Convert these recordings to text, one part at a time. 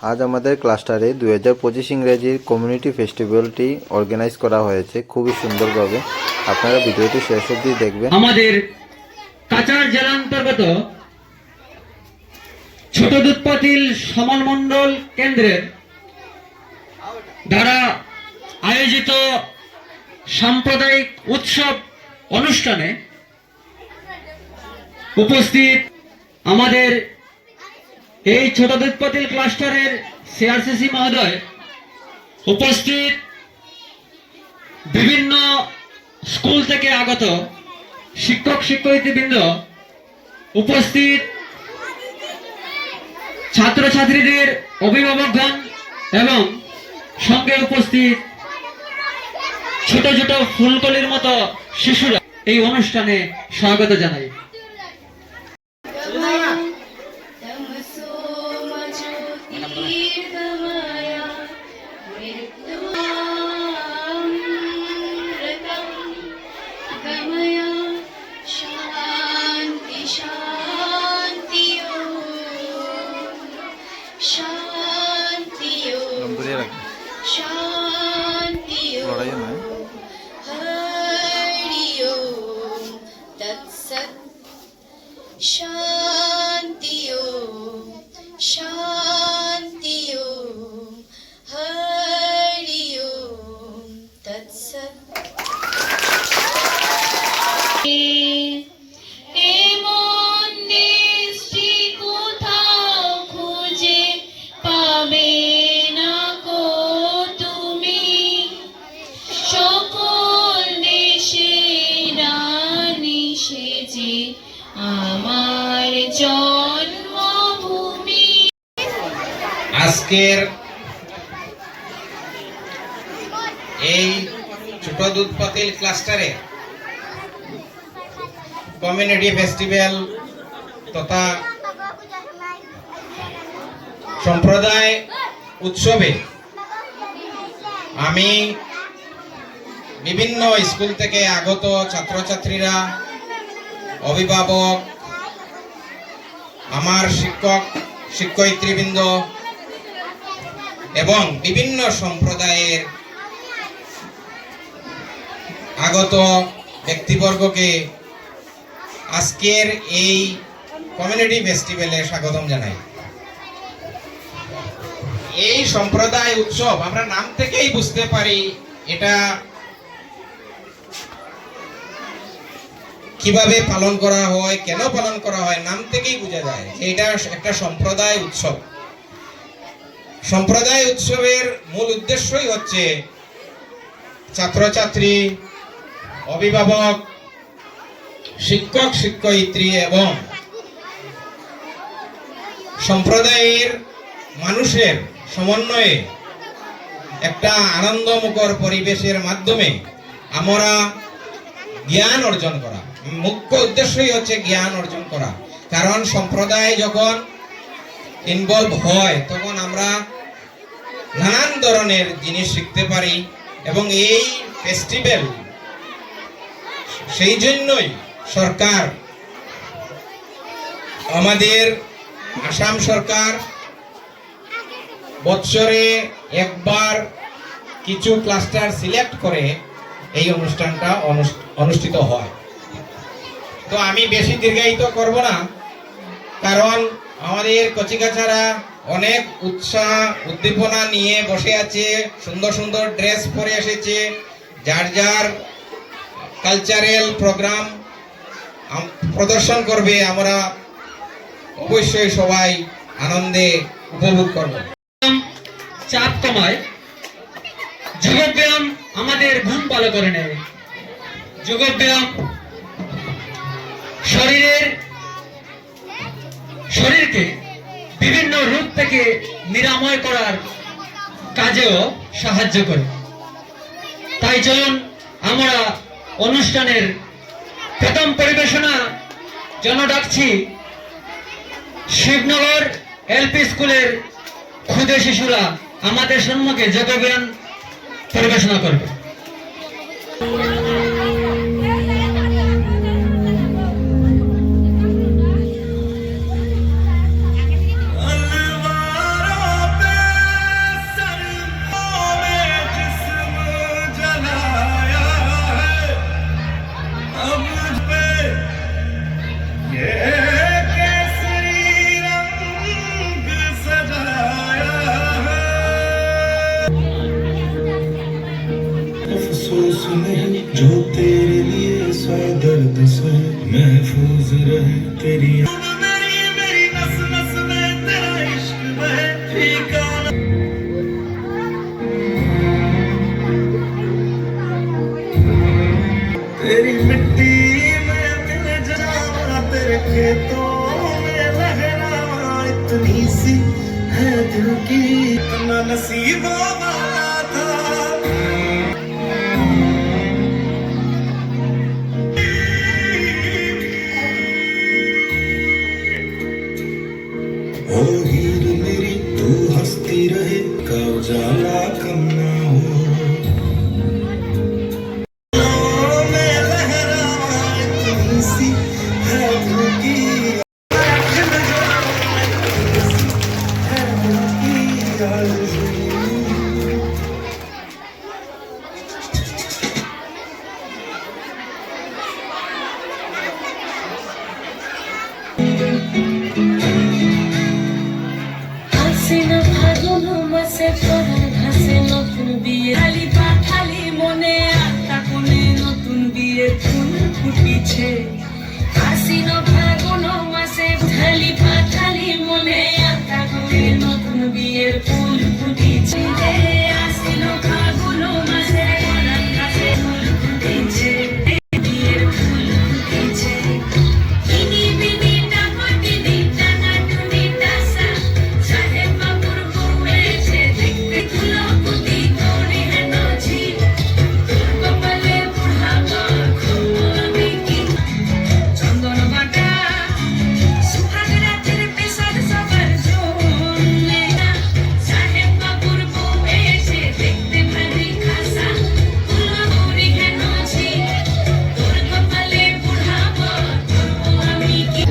আজ আমাদের ক্লাস্টারে 2025 ইংরেজির কমিউনিটি ফেস্টিভ্যালটি অর্গানাইজ করা হয়েছে খুবই সুন্দরভাবে। আপনারা ভিডিওটি শেষ অবধি দেখবেন। আমাদের কাছাড় জেলান্তর্গত ছোট দুধপাতিল সমন মণ্ডল কেন্দ্রের দ্বারা আয়োজিত সাম্প্রদায়িক উৎসব অনুষ্ঠানে উপস্থিত আমাদের এই ছোট দুধপাতিল ক্লাস্টারের সিআরসিসি মহোদয়, উপস্থিত বিভিন্ন স্কুল থেকে আগত শিক্ষক শিক্ষয়িত্রীবৃন্দ, উপস্থিত ছাত্রছাত্রীদের অভিভাবকগণ এবং সঙ্গে উপস্থিত ছোট ছোট ফুলকলির মতো শিশুরা এই অনুষ্ঠানে স্বাগত জানাই। शांति ओम शांति ओम हरि ओम तत्सत। এমন দেশটি কোথাও খুঁজে পাবে না কো তুমি, সকল দেশে রানী সেজে আমার জন্মভূমি। আজকের এই ছোট দুধপাতিল ক্লাস্টারে কমিউনিটি ফেস্টিভ্যাল তথা সম্প্রদায় উৎসবে আমি বিভিন্ন স্কুল থেকে আগত ছাত্রছাত্রীরা, অভিভাবক, আমার শিক্ষক শিক্ষয়িত্রীবৃন্দ এবং বিভিন্ন সম্প্রদায়ের আগত ব্যক্তিবর্গকে আজকের এই কমিউনিটি ফেস্টিভ্যালে স্বাগতম জানাই। এই সম্প্রদায় উৎসব আমরা নাম থেকেই বুঝতে পারি এটা কিভাবে পালন করা হয়, কেন পালন করা হয়, নাম থেকেই বোঝা যায় যে এটা একটা সম্প্রদায় উৎসব। সম্প্রদায় উৎসবের মূল উদ্দেশ্যই হচ্ছে ছাত্রছাত্রী, অভিভাবক, শিক্ষক শিক্ষয়িত্রী এবং সম্প্রদায়ের মানুষের সমন্বয়ে একটা আনন্দমুখর পরিবেশের মাধ্যমে আমরা জ্ঞান অর্জন করা। মুখ্য উদ্দেশ্যই হচ্ছে জ্ঞান অর্জন করা, কারণ সম্প্রদায় যখন ইনভলভ হয় তখন আমরা নানান ধরনের জিনিস শিখতে পারি এবং এই ফেস্টিভ্যাল সেই জন্যই সরকার, আমাদের আসাম সরকার বছরে একবার কিছু ক্লাস্টার সিলেক্ট করে এই অনুষ্ঠানটা অনুষ্ঠিত হয়। তো আমি বেশি দীর্ঘায়িত করব না, কারণ আমাদের কচিকাচারা অনেক উৎসাহ উদ্দীপনা নিয়ে বসে আছে, সুন্দর সুন্দর ড্রেস পরে এসেছে, যার যার কালচারাল প্রোগ্রাম প্রদর্শন করবে। আমরা অবশ্যই সবাই আনন্দে উপভোগ করব। চাপ কমায়, যোগব্যায়াম আমাদের ঘুম ভালো করে নেয়। যোগব্যায়াম শরীরকে বিভিন্ন রোগ থেকে নিরাময় করার কাজেও সাহায্য করে। তাই চলুন আমরা অনুষ্ঠানের প্রথম পরিবেশনা জন্য ডাকছি শিবনগর এলপি স্কুলের ক্ষুদে শিশুরা আমাদের সম্মুখে যোগব্যায়াম পরিবেশনা করবে। अलवारों पे तेरी मिट्टी में मिल जावा, तेरे खेतों में लहरावा, इतनी सी है दिल की, इतना नसीबों वाला था। ओ हीर मेरी तू हंसती रहे, का उजाला कम ना हो। मैं लहरावा, इतनी सी है दिल की, खिल जावा, इतनी सी है दिल की आरज़ू। হাসিনা ফাগুন মাসে পড়া ঘাসে নতুন বিয়ে খালি পাখালি মনে আত্মা কোণে নতুন বিয়ে ফুল ফুটিছে হাসিনা ফাগুন মাসে খালি পাখালি মনে আত্মা কোণে নতুন বিয়ের ফুল ফুটিছে রে আসিনো ফাগুন মাসে পড়া ঘাসে ফুল ফুটিছে বিয়ের ফুল ফুটিছে ইনি বিনি টামাটিনি টানা টুনি টাসা সাহেব বাবুর বউয়েছে দেখতে তুলো কুতি তোরে হেনছি তোর কপালে বুড়াবো খুব আমি কি চন্দন বাটা সুহাগ রাতের পেশার সবার জন্যে সাহেব বাবুর বউয়েছে দেখতে ভারী খাসা তুলো তোরে হেনছি তোর কপালে বুড়াবো খুব আমি কি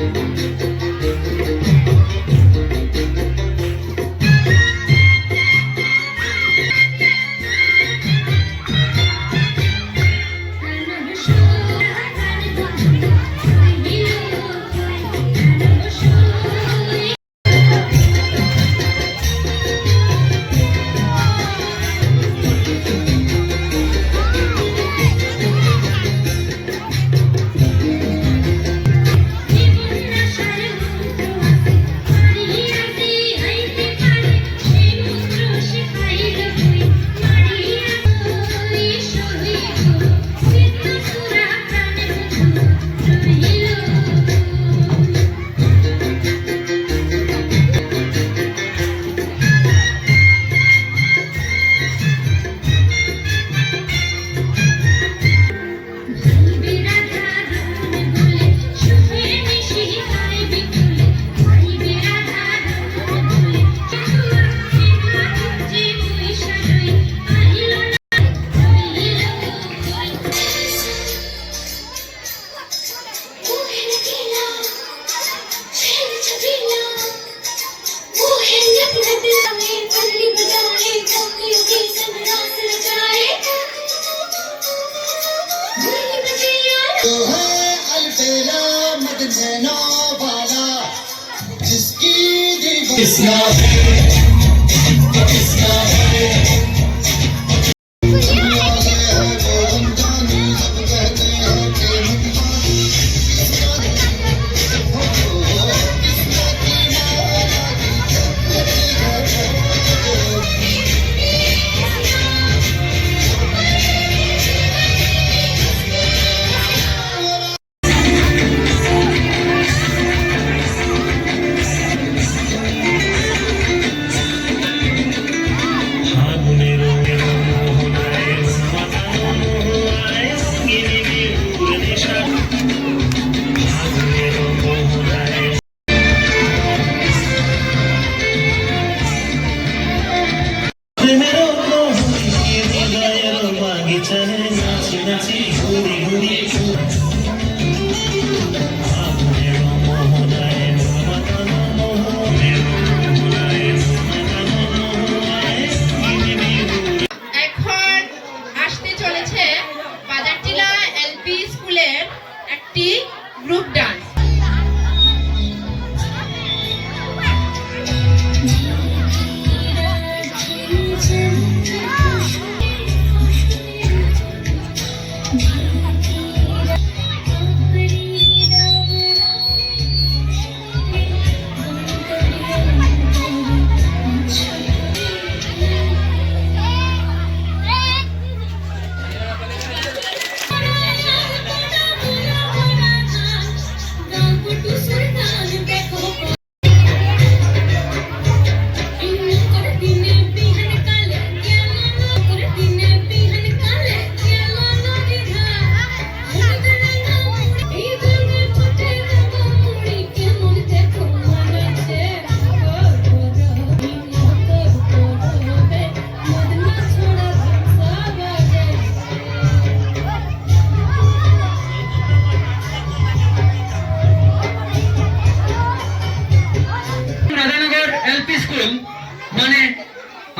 মানে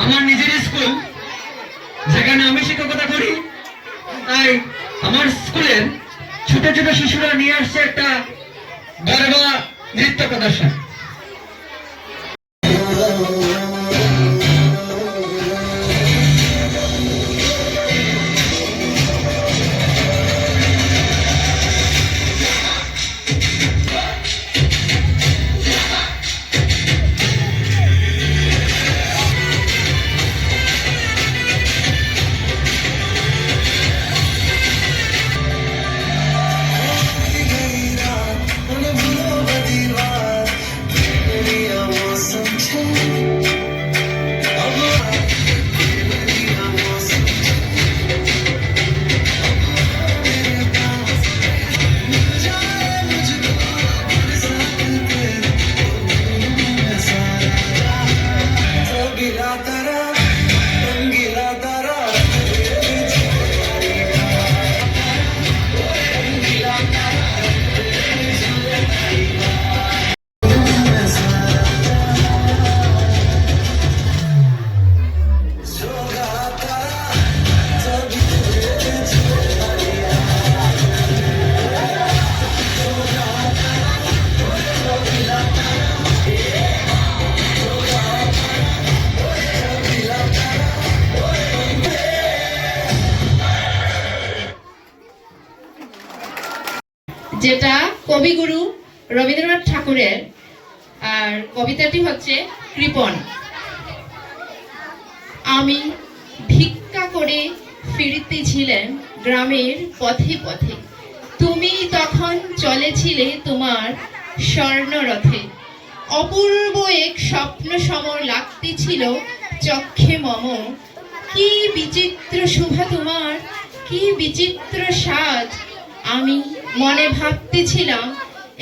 আমার নিজের স্কুল, যেখানে আমি শিক্ষকতা করি। তাই আমার স্কুলের ছোট ছোট শিশুরা নিয়ে আসছে একটা গরবা নৃত্য প্রদর্শন। যেটা কবিগুরু রবীন্দ্রনাথ ঠাকুরের, আর কবিতাটি হচ্ছে কৃপণ। আমি ভিক্ষা করে ফিরতেছিলেন গ্রামের পথে পথে, তুমি তখন চলেছিলে তোমার স্বর্ণরথে। অপূর্ব এক স্বপ্ন সমর লাগতেছিল চক্ষে মম, কি বিচিত্র শোভা তোমার, কি বিচিত্র সাজ। আমি মনে ভাবতেছিলাম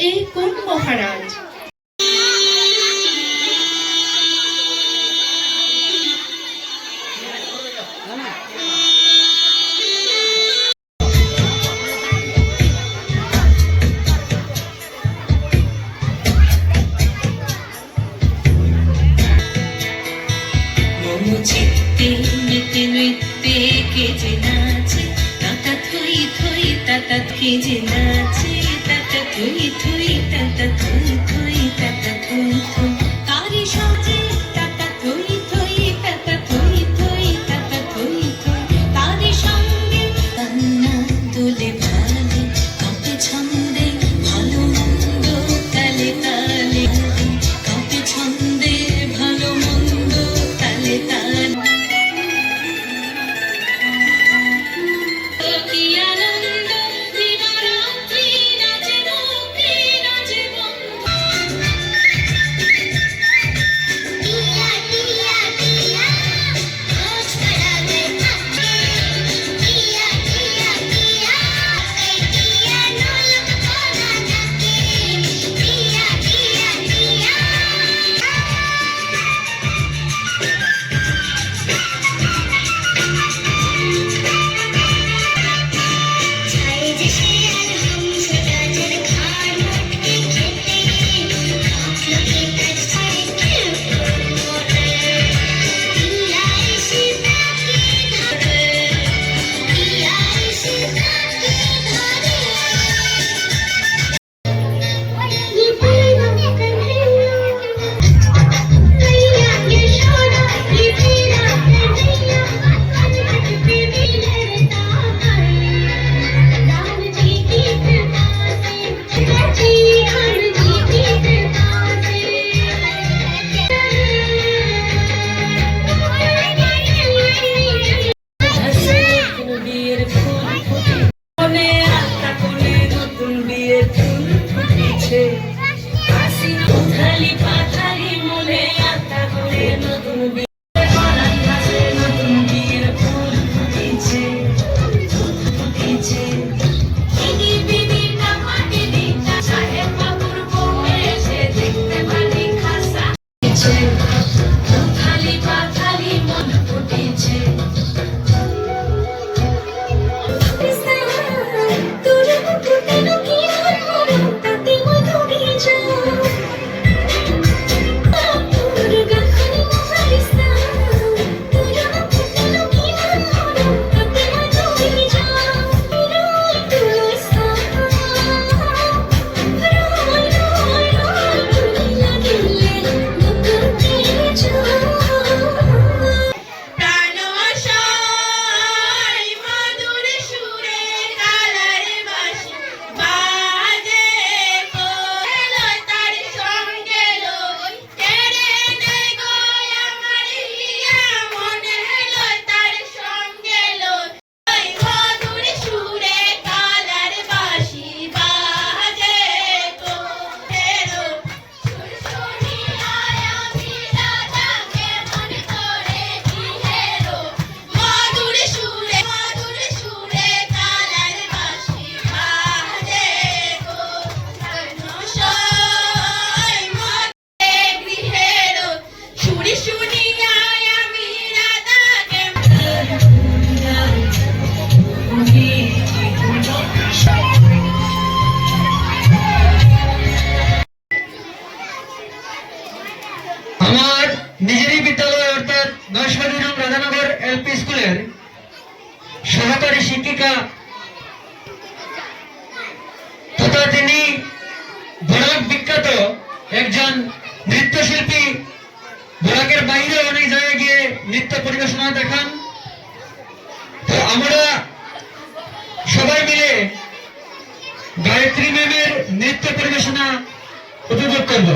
এই কোন মহারাজ। মম চিত্তে নিতে নৃত্যে কে যে নাচে, তাতা থই থই তাতা কে যে নাচে, তাতা থই থই তাতা থই থই তাতা থই থই, তারি সাজে তাতা থই থই তাতা থই থই তাতা থই থই, তারি সঙ্গে কান্না দোলে ভালে, কাঁপে ছন্দে ভালো মন্দ তালে তালে, কাঁপে ছন্দে ভালো মন্দ তালে তালে। কি আনন্দ দিবারাত্রি নাচে নৌকি নাচে বন্ধু। নৈশবাদী রাধানগর এলপি স্কুলের সহকারী শিক্ষিকা তথা তিনি বরাক বিখ্যাত একজন নৃত্যশিল্পী। বরাকের বাইরে অনেক জায়গায় গিয়ে নৃত্য পরিবেশনা দেখান। তো আমরা সবাই মিলে গায়ত্রী ম্যামের নৃত্য পরিবেশনা উপভোগ করব।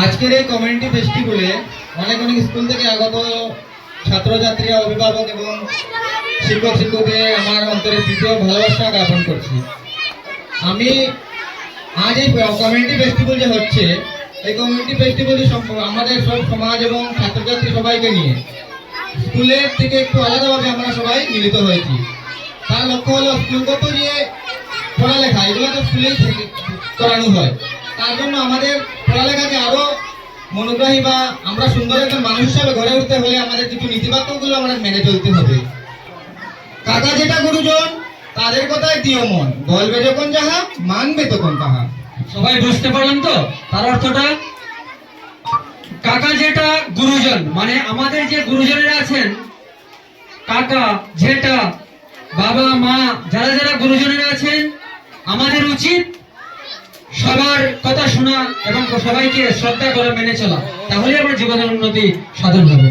আজকের এই কমিউনিটি ফেস্টিভ্যালে অনেক অনেক স্কুল থেকে আগত ছাত্রছাত্রীরা, অভিভাবক এবং শিক্ষক শিক্ষকদের আমার অন্তরে দ্বিতীয় ভালোবাসা জ্ঞাপন করছি। আমি আজ এই কমিউনিটি ফেস্টিভ্যাল যে হচ্ছে, এই কমিউনিটি ফেস্টিভ্যাল আমাদের সব সমাজ এবং ছাত্রছাত্রী সবাইকে নিয়ে স্কুলের থেকে একটু আলাদাভাবে আমরা সবাই মিলিত হয়েছি। তার লক্ষ্য হলো স্কুলগত যে পড়ালেখা এগুলো তো স্কুলেই থেকে করানো হয়। তার জন্য আমাদের পড়ালেখাকে আরো মনোগ্রাহী বা আমরা সুন্দর একজন মানুষ হিসাবে গড়ে উঠতে হলে আমাদের কিছু নীতিবাক্যগুলো আমাদের মেনে চলতে হবে। কাকা যেটা গুরুজন তাদের কথাই দিও মন, বলবে যখন যাহা মানবে তখন তাহা। সবাই বুঝতে পারলেন তো তার অর্থটা? কাকা যেটা গুরুজন, মানে আমাদের যে গুরুজনেরা আছেন, কাকা যেটা বাবা মা যারা যারা গুরুজনেরা আছেন, আমাদের উচিত সবার কথা শোনা এবং সবাইকে শ্রদ্ধা করে মেনে চলা, তাহলে আমার জীবনের উন্নতি সাধন হবে।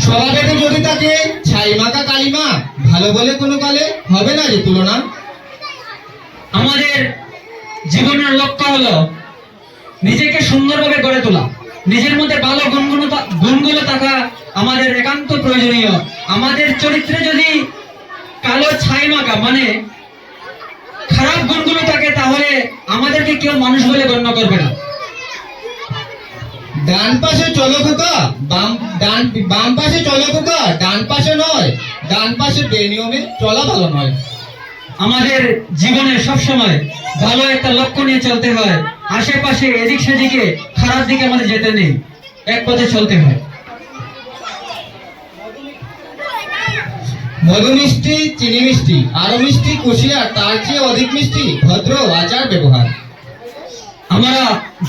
স্বভাবেতে যদি তাকে ছাই মাকা কালিমা ভালো বলে কোনো কালে হবে না যে তুলনা। আমাদের জীবনের লক্ষ্য হলো নিজেকে সুন্দরভাবে গড়ে তোলা, নিজের মধ্যে ভালো গুণগুলো থাকা আমাদের একান্ত প্রয়োজনীয়। আমাদের চরিত্রে যদি কালো ছাই মাখা মানে খারাপ গুণগুলো থাকে, তাহলে আমাদেরকে কেউ মানুষ বলে গণ্য করবে না। ডান পাশে চলো খোকা, বাম পাশে চলো খোকা, ডান পাশে নয়, ডান পাশে বেনিয়মে চলা ভালো নয়। আমাদের জীবনে সবসময় ভালো একটা লক্ষ্য নিয়ে চলতে হয়, আশেপাশে এদিক সেদিকে খারাপ দিকে আমাদের যেতে নেই, এক পথে চলতে হয়। মধু মিষ্টি চিনি মিষ্টি আরো মিষ্টি কুশিয়ার তার চেয়ে অধিক মিষ্টি ভদ্র আচার ব্যবহার। আমরা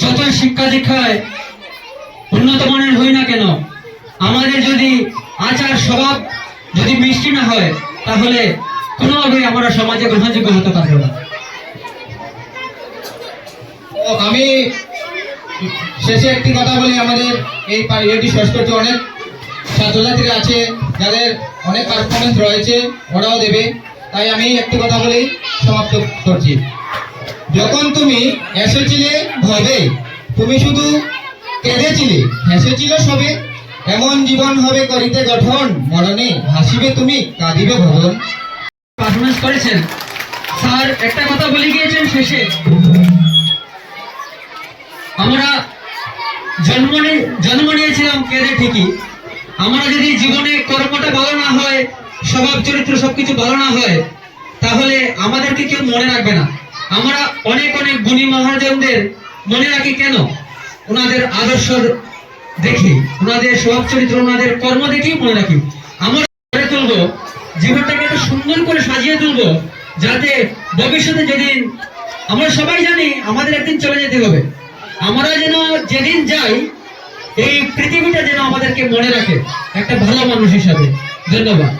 যতই শিক্ষা দীক্ষায় উন্নত মানের হই না কেন, আমাদের যদি আচার স্বভাব যদি মিষ্টি না হয়, তাহলে কোনোভাবে আমরা সমাজে গ্রহণযোগ্য হতে পারবো না। আমি শেষে একটি কথা বলি, আমাদের এই ইয়েটি শেষ করতে অনেক ছাত্রছাত্রীরা আছে যাদের অনেক পারফরমেন্স রয়েছে, ওরাও দেবে, তাই আমি একটি কথা বলি সমাপ্ত করছি। যখন তুমি এসেছিলে ভবে, তুমি শুধু কেঁদেছিলে, হেসেছিল সবে, এমন জীবন হবে করিতে গঠন, মরণে হাসিবে তুমি কাঁদিবে ভবন। পারফরমেন্স করেছেন স্যার, একটা কথা বলে গিয়েছেন শেষে, আমরা জন্ম নিয়েছিলাম কেঁদে ঠিকই, আমরা যদি জীবনে কর্মটা ভালো না হয়, স্বভাব চরিত্র সবকিছু ভালো না হয়, তাহলে আমাদেরকে কেউ মনে রাখবে না। আমরা অনেক অনেক গুণী মহাজনদের মনে রাখি কেন? ওনাদের আদর্শ দেখি, ওনাদের স্বভাব চরিত্র, ওনাদের কর্ম দেখি মনে রাখি। আমরা গড়ে তুলবো, জীবনটাকে একটু সুন্দর করে সাজিয়ে তুলবো, যাতে ভবিষ্যতে যেদিন আমরা সবাই জানি আমাদের একদিন চলে যেতে হবে, আমরা যেন যেদিন যাই এই পৃথিবীটা যেন আমাদেরকে মনে রাখে একটা ভালো মানুষ হিসাবে। ধন্যবাদ।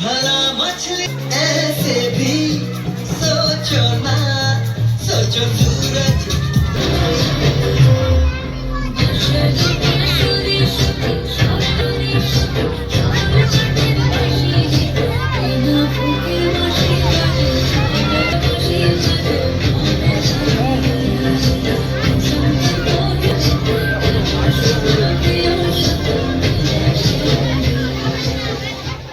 भला मछली ऐसे भी सोचो ना, सोचो सूरज